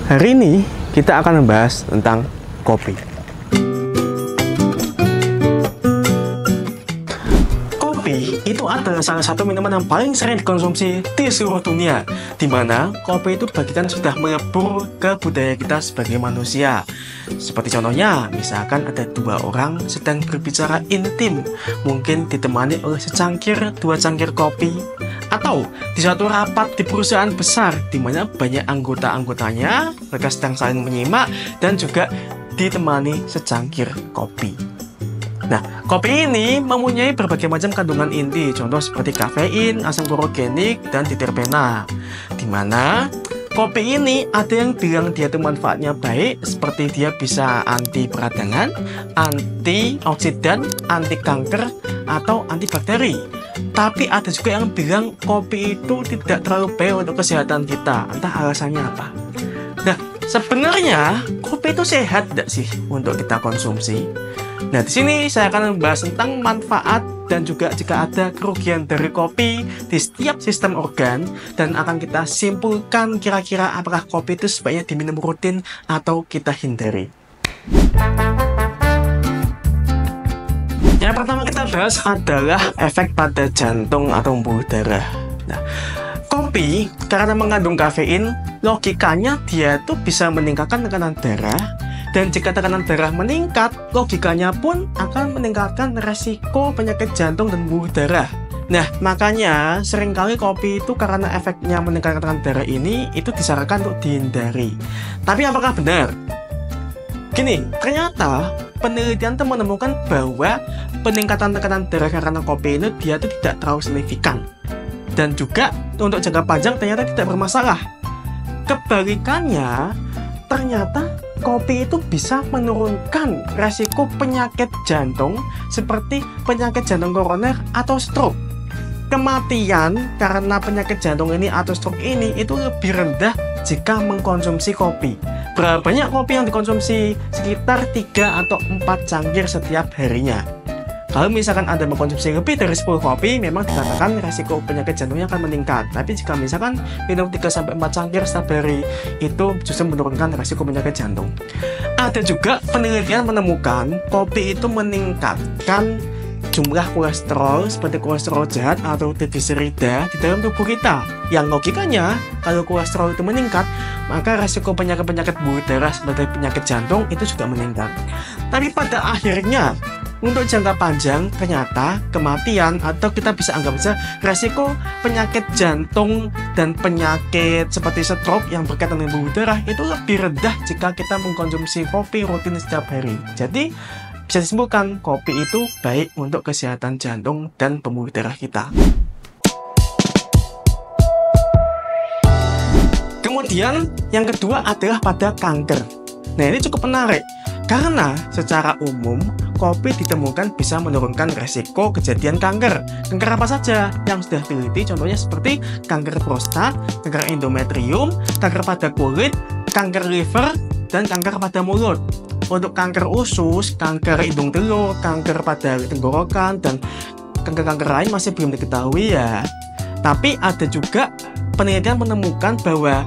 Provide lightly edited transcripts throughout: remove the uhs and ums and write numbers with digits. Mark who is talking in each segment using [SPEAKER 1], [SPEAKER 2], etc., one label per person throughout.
[SPEAKER 1] Hari ini kita akan membahas tentang kopi. Kopi itu adalah salah satu minuman yang paling sering dikonsumsi di seluruh dunia, di mana kopi itu bagian sudah melebur ke budaya kita sebagai manusia. Seperti contohnya, misalkan ada dua orang sedang berbicara intim, mungkin ditemani oleh dua cangkir kopi. Atau di suatu rapat di perusahaan besar di mana banyak anggota-anggotanya, mereka sedang saling menyimak dan juga ditemani secangkir kopi. Nah, kopi ini mempunyai berbagai macam kandungan inti, contoh seperti kafein, asam klorogenik, dan diterpena. Di mana kopi ini ada yang bilang dia itu manfaatnya baik, seperti dia bisa anti peradangan, anti oksidan, anti kanker, atau antibakteri. Tapi ada juga yang bilang kopi itu tidak terlalu baik untuk kesehatan kita. Entah alasannya apa. Nah, sebenarnya kopi itu sehat tidak sih untuk kita konsumsi? Nah, di sini saya akan membahas tentang manfaat dan juga jika ada kerugian dari kopi di setiap sistem organ, dan akan kita simpulkan kira-kira apakah kopi itu sebaiknya diminum rutin atau kita hindari. Yang pertama kita bahas adalah efek pada jantung atau pembuluh darah. Nah, kopi karena mengandung kafein, logikanya dia tuh bisa meningkatkan tekanan darah, dan jika tekanan darah meningkat, logikanya pun akan meningkatkan resiko penyakit jantung dan pembuluh darah. Nah, makanya seringkali kopi itu karena efeknya meningkatkan tekanan darah ini, itu disarankan untuk dihindari. Tapi apakah benar? Gini, ternyata penelitian itu menemukan bahwa peningkatan tekanan darah karena kopi ini dia itu tidak terlalu signifikan, dan juga untuk jangka panjang ternyata tidak bermasalah. Kebalikannya, ternyata kopi itu bisa menurunkan resiko penyakit jantung seperti penyakit jantung koroner atau stroke. Kematian karena penyakit jantung ini atau stroke ini itu lebih rendah jika mengkonsumsi kopi. Berapa banyak kopi yang dikonsumsi? Sekitar 3 atau 4 cangkir setiap harinya. Kalau misalkan Anda mengkonsumsi lebih dari 10 kopi, memang dikatakan resiko penyakit jantungnya akan meningkat. Tapi jika misalkan minum 3-4 cangkir setiap hari, itu justru menurunkan resiko penyakit jantung. Ada juga penelitian menemukan kopi itu meningkatkan jumlah kolesterol seperti kolesterol jahat atau trigliserida di dalam tubuh kita. Yang logikanya, kalau kolesterol itu meningkat, maka resiko penyakit-penyakit pembuluh darah seperti penyakit jantung itu juga meningkat. Tapi pada akhirnya, untuk jangka panjang, ternyata kematian atau kita bisa anggap saja resiko penyakit jantung dan penyakit seperti stroke yang berkaitan dengan pembuluh darah itu lebih rendah jika kita mengkonsumsi kopi rutin setiap hari. Jadi, bisa disimpulkan kopi itu baik untuk kesehatan jantung dan pembuluh darah kita. Kemudian yang kedua adalah pada kanker. Nah, ini cukup menarik karena secara umum kopi ditemukan bisa menurunkan resiko kejadian kanker. Kanker apa saja yang sudah teliti, contohnya seperti kanker prostat, kanker endometrium, kanker pada kulit, kanker liver, dan kanker pada mulut. Untuk kanker usus, kanker hidung telur, kanker pada tenggorokan, dan kanker-kanker lain masih belum diketahui ya. Tapi ada juga penelitian menemukan bahwa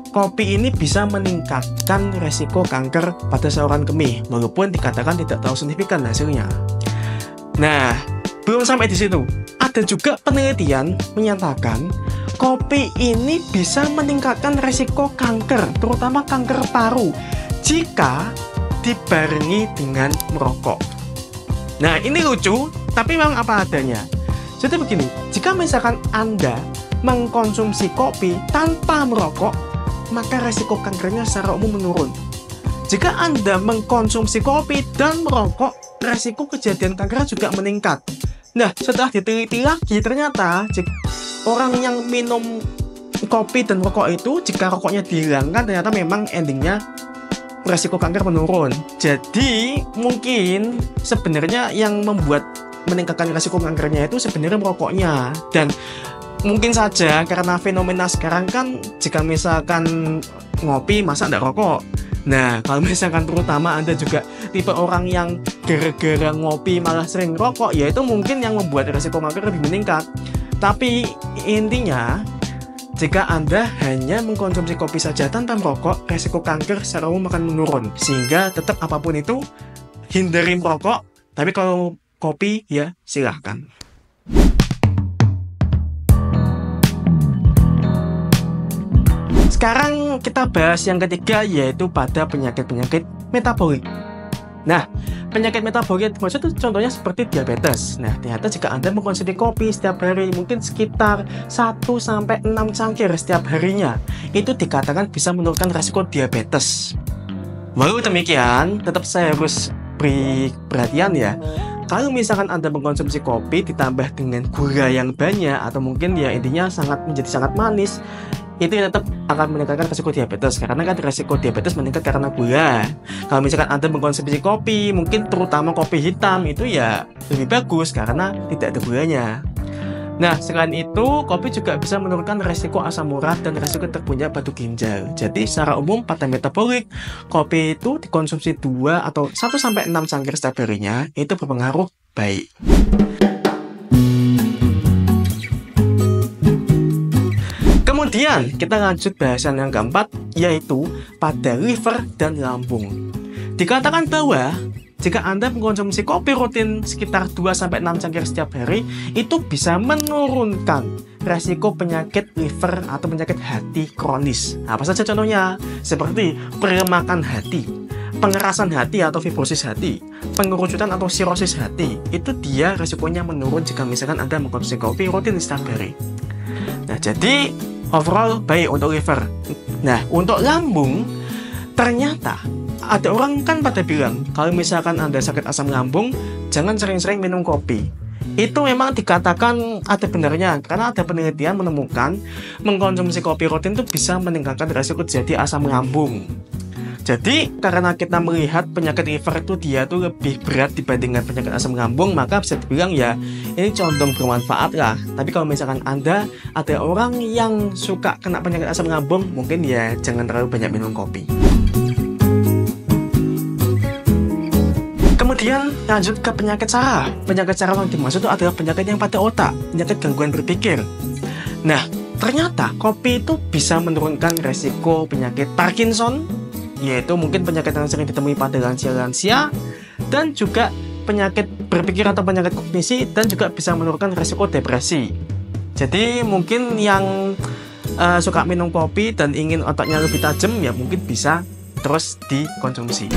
[SPEAKER 1] kopi ini bisa meningkatkan resiko kanker pada saluran kemih, walaupun dikatakan tidak terlalu signifikan hasilnya. Nah, belum sampai di situ. Ada juga penelitian menyatakan kopi ini bisa meningkatkan resiko kanker, terutama kanker paru, jika dibarengi dengan merokok. Nah, ini lucu, tapi memang apa adanya. Jadi begini, jika misalkan Anda mengkonsumsi kopi tanpa merokok, maka resiko kankernya secara umum menurun. Jika Anda mengkonsumsi kopi dan merokok, resiko kejadian kanker juga meningkat. Nah, setelah diteliti lagi, ternyata orang yang minum kopi dan rokok itu, jika rokoknya dihilangkan, ternyata memang endingnya resiko kanker menurun. Jadi mungkin sebenarnya yang membuat meningkatkan resiko kankernya itu sebenarnya merokoknya. Dan mungkin saja karena fenomena sekarang kan jika misalkan ngopi masa nggak rokok. Nah, kalau misalkan terutama Anda juga tipe orang yang gara-gara ngopi malah sering rokok, ya itu mungkin yang membuat resiko kanker lebih meningkat. Tapi intinya jika Anda hanya mengkonsumsi kopi saja tanpa merokok, resiko kanker secara umum akan menurun. Sehingga tetap apapun itu, hindari merokok, tapi kalau kopi ya silahkan. Sekarang kita bahas yang ketiga, yaitu pada penyakit-penyakit metabolik. Nah, penyakit metabolik maksud itu contohnya seperti diabetes. Nah, ternyata jika Anda mengkonsumsi kopi setiap hari mungkin sekitar 1-6 cangkir setiap harinya, itu dikatakan bisa menurunkan resiko diabetes. Walau demikian, tetap saya harus beri perhatian ya. Kalau misalkan Anda mengkonsumsi kopi ditambah dengan gula yang banyak atau mungkin ya intinya menjadi sangat manis, itu tetap akan meningkatkan resiko diabetes, karena kan resiko diabetes meningkat karena gula. Kalau misalkan Anda mengkonsumsi kopi, mungkin terutama kopi hitam, itu ya lebih bagus karena tidak ada gulanya. Nah, selain itu, kopi juga bisa menurunkan resiko asam urat dan resiko terpunya batu ginjal. Jadi, secara umum pada metabolik, kopi itu dikonsumsi 2 atau 1-6 cangkir setiap harinya, itu berpengaruh baik. Kemudian kita lanjut bahasan yang keempat, yaitu pada liver dan lambung. Dikatakan bahwa jika Anda mengkonsumsi kopi rutin sekitar 2-6 cangkir setiap hari, itu bisa menurunkan resiko penyakit liver atau penyakit hati kronis. Apa saja contohnya? Seperti perlemakan hati, pengerasan hati atau fibrosis hati, pengerucutan atau sirosis hati. Itu dia resikonya menurun jika misalkan Anda mengkonsumsi kopi rutin setiap hari. Nah, jadi overall baik untuk liver. Nah, untuk lambung, ternyata ada orang kan pada bilang kalau misalkan Anda sakit asam lambung, jangan sering-sering minum kopi. Itu memang dikatakan ada benarnya, karena ada penelitian menemukan mengkonsumsi kopi rutin itu bisa meningkatkan resiko terjadi asam lambung. Jadi, karena kita melihat penyakit liver itu dia tuh lebih berat dibandingkan penyakit asam lambung, maka bisa dibilang ya ini condong bermanfaat lah. Tapi kalau misalkan Anda ada orang yang suka kena penyakit asam lambung, mungkin ya jangan terlalu banyak minum kopi. Kemudian lanjut ke penyakit saraf. Penyakit saraf yang dimaksud itu adalah penyakit yang pada otak, penyakit gangguan berpikir. Nah, ternyata kopi itu bisa menurunkan resiko penyakit Parkinson, yaitu mungkin penyakit yang sering ditemui pada lansia-lansia, dan juga penyakit berpikir atau penyakit kognisi, dan juga bisa menurunkan resiko depresi. Jadi mungkin yang suka minum kopi dan ingin otaknya lebih tajam, ya mungkin bisa terus dikonsumsi.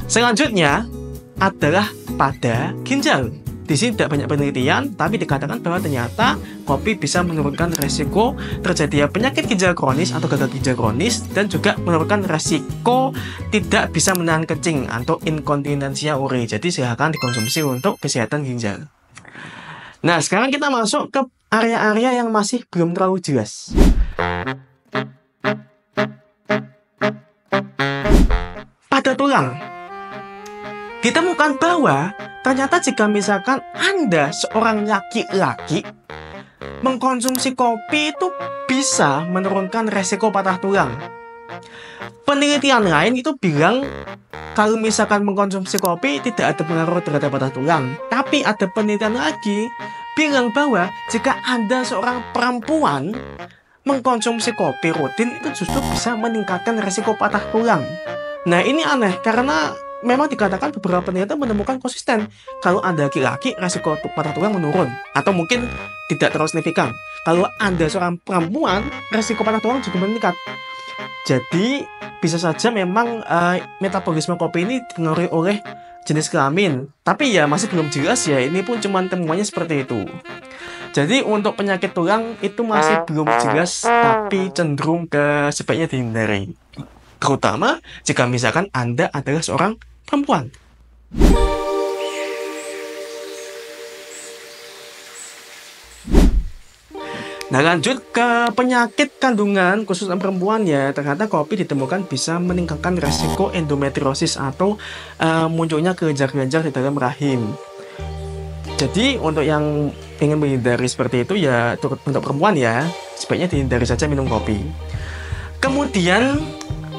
[SPEAKER 1] Selanjutnya adalah pada ginjal. Di sini tidak banyak penelitian, tapi dikatakan bahwa ternyata kopi bisa menurunkan resiko terjadinya penyakit ginjal kronis atau gagal ginjal kronis, dan juga menurunkan resiko tidak bisa menahan kencing atau inkontinensia uri. Jadi silahkan dikonsumsi untuk kesehatan ginjal. Nah, sekarang kita masuk ke area-area yang masih belum terlalu jelas. Pada tulang, ditemukan bahwa ternyata jika misalkan Anda seorang laki-laki mengkonsumsi kopi itu bisa menurunkan resiko patah tulang. Penelitian lain itu bilang kalau misalkan mengkonsumsi kopi tidak ada pengaruh terhadap patah tulang. Tapi ada penelitian lagi bilang bahwa jika Anda seorang perempuan mengkonsumsi kopi rutin itu justru bisa meningkatkan resiko patah tulang. Nah, ini aneh karena memang dikatakan beberapa penelitian menemukan konsisten kalau Anda laki-laki resiko patah tulang menurun, atau mungkin tidak terlalu signifikan. Kalau Anda seorang perempuan resiko patah tulang juga meningkat. Jadi bisa saja memang metabolisme kopi ini dipengaruhi oleh jenis kelamin. Tapi ya masih belum jelas ya, ini pun cuma temuannya seperti itu. Jadi untuk penyakit tulang itu masih belum jelas, tapi cenderung ke sebaiknya dihindari. Terutama jika misalkan Anda adalah seorang perempuan. Nah, lanjut ke penyakit kandungan khususnya perempuan ya. Ternyata kopi ditemukan bisa meningkatkan resiko endometriosis atau munculnya kelenjar-kelenjar di dalam rahim. Jadi untuk yang ingin menghindari seperti itu ya, untuk perempuan ya, sebaiknya dihindari saja minum kopi. Kemudian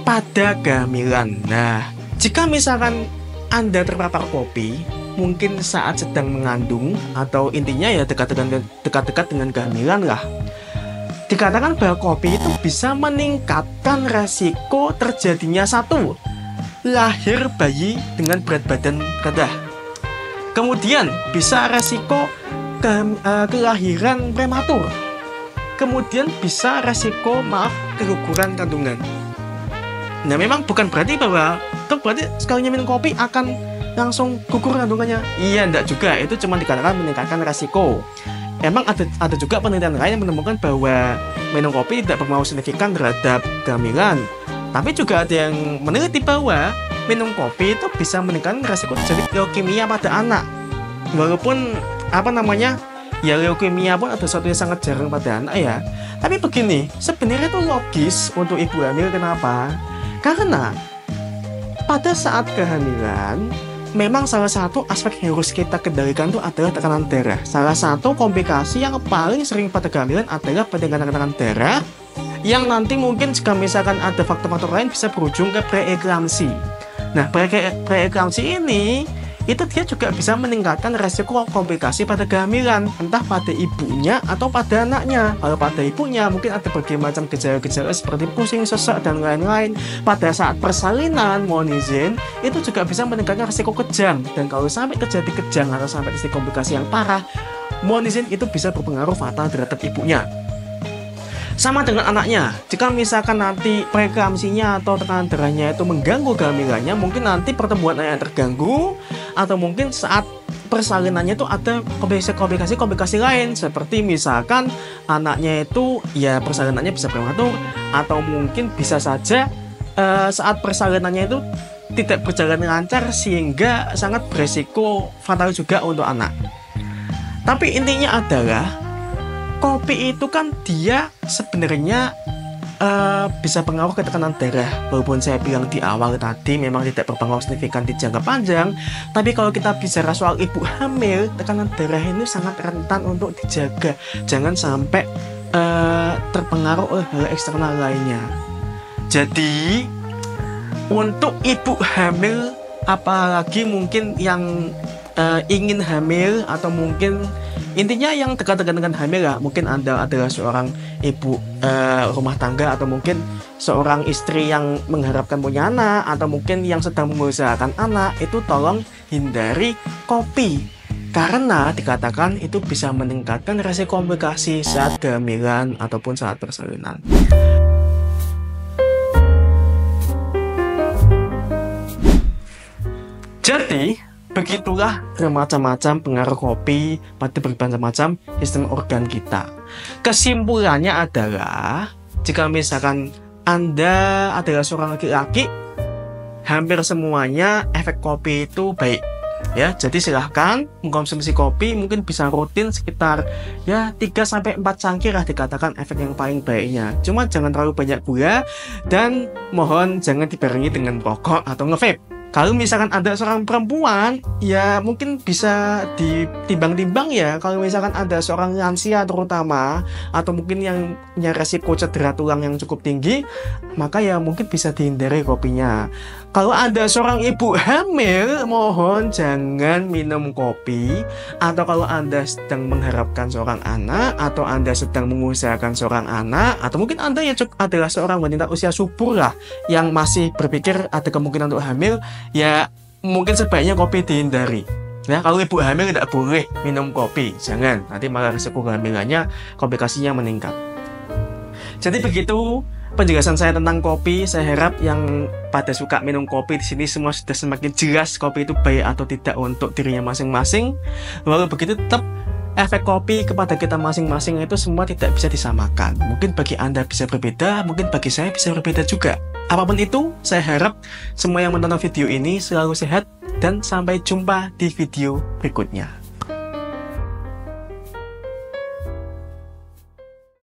[SPEAKER 1] pada kehamilan. Nah, jika misalkan Anda terpapar kopi, mungkin saat sedang mengandung, atau intinya ya dekat-dekat dengan kehamilan lah. Dikatakan bahwa kopi itu bisa meningkatkan resiko terjadinya satu, lahir bayi dengan berat badan rendah. Kemudian bisa resiko kelahiran prematur. Kemudian bisa resiko keguguran kandungan. Nah, memang bukan berarti bahwa berarti sekalinya minum kopi akan langsung gugur kandungannya. Iya, enggak juga. Itu cuma dikatakan meningkatkan resiko. Emang ada juga penelitian lain yang menemukan bahwa minum kopi tidak berpengaruh signifikan terhadap kehamilan. Tapi juga ada yang meneliti bahwa minum kopi itu bisa meningkatkan resiko terjadi leukemia pada anak. Walaupun ya leukemia pun ada sesuatu yang sangat jarang pada anak ya. Tapi begini, sebenarnya itu logis untuk ibu hamil. Kenapa? Karena pada saat kehamilan, memang salah satu aspek yang harus kita kendalikan itu adalah tekanan darah. Salah satu komplikasi yang paling sering pada kehamilan adalah peningkatan tekanan darah, yang nanti mungkin jika misalkan ada faktor-faktor lain bisa berujung ke preeklamsi. Nah, preeklamsi ini itu dia juga bisa meningkatkan resiko komplikasi pada kehamilan, entah pada ibunya atau pada anaknya. Kalau pada ibunya mungkin ada berbagai macam gejala-gejala seperti pusing, sesak, dan lain-lain. Pada saat persalinan, mohon izin, itu juga bisa meningkatkan resiko kejang. Dan kalau sampai terjadi kejang atau sampai terjadi komplikasi yang parah, mohon izin, itu bisa berpengaruh fatal terhadap ibunya. Sama dengan anaknya, jika misalkan nanti preeklamsinya atau tekanan darahnya itu mengganggu kehamilannya, mungkin nanti pertumbuhan anaknya terganggu, atau mungkin saat persalinannya itu ada komplikasi lain, seperti misalkan anaknya itu ya persalinannya bisa prematur, atau mungkin bisa saja saat persalinannya itu tidak berjalan lancar sehingga sangat beresiko fatal juga untuk anak. Tapi intinya adalah kopi itu kan dia sebenarnya bisa pengaruh ke tekanan darah. Walaupun saya bilang di awal tadi memang tidak berpengaruh signifikan di jangka panjang, tapi kalau kita bicara soal ibu hamil, tekanan darah ini sangat rentan untuk dijaga. Jangan sampai terpengaruh oleh hal eksternal lainnya. Jadi untuk ibu hamil, apalagi mungkin yang ingin hamil, atau mungkin intinya yang dekat-dekat dengan hamil ya, mungkin Anda adalah seorang ibu rumah tangga, atau mungkin seorang istri yang mengharapkan punya anak, atau mungkin yang sedang mengusahakan anak, itu tolong hindari kopi, karena dikatakan itu bisa meningkatkan resiko komplikasi saat kehamilan ataupun saat persalinan. Jadi begitulah bermacam-macam pengaruh kopi pada berbagai macam sistem organ kita. Kesimpulannya adalah, jika misalkan Anda adalah seorang laki-laki, hampir semuanya efek kopi itu baik. Ya, jadi silahkan mengkonsumsi kopi, mungkin bisa rutin sekitar 3-4 cangkir lah dikatakan efek yang paling baiknya. Cuma jangan terlalu banyak gula, dan mohon jangan dibarengi dengan rokok atau nge-vape. Kalau misalkan ada seorang perempuan, ya mungkin bisa ditimbang-timbang ya. Kalau misalkan ada seorang lansia terutama, atau mungkin yang punya resiko cedera tulang yang cukup tinggi, maka ya mungkin bisa dihindari kopinya. Kalau ada seorang ibu hamil, mohon jangan minum kopi. Atau kalau Anda sedang mengharapkan seorang anak, atau Anda sedang mengusahakan seorang anak, atau mungkin Anda ya adalah seorang wanita usia subur lah, yang masih berpikir ada kemungkinan untuk hamil, ya mungkin sebaiknya kopi dihindari. Ya, kalau ibu hamil tidak boleh minum kopi, jangan, nanti malah risiko kehamilannya, komplikasinya meningkat. Jadi begitu penjelasan saya tentang kopi. Saya harap yang pada suka minum kopi di sini semua sudah semakin jelas kopi itu baik atau tidak untuk dirinya masing-masing. Walau begitu, tetap efek kopi kepada kita masing-masing itu semua tidak bisa disamakan. Mungkin bagi Anda bisa berbeda, mungkin bagi saya bisa berbeda juga. Apapun itu, saya harap semua yang menonton video ini selalu sehat, dan sampai jumpa di video berikutnya.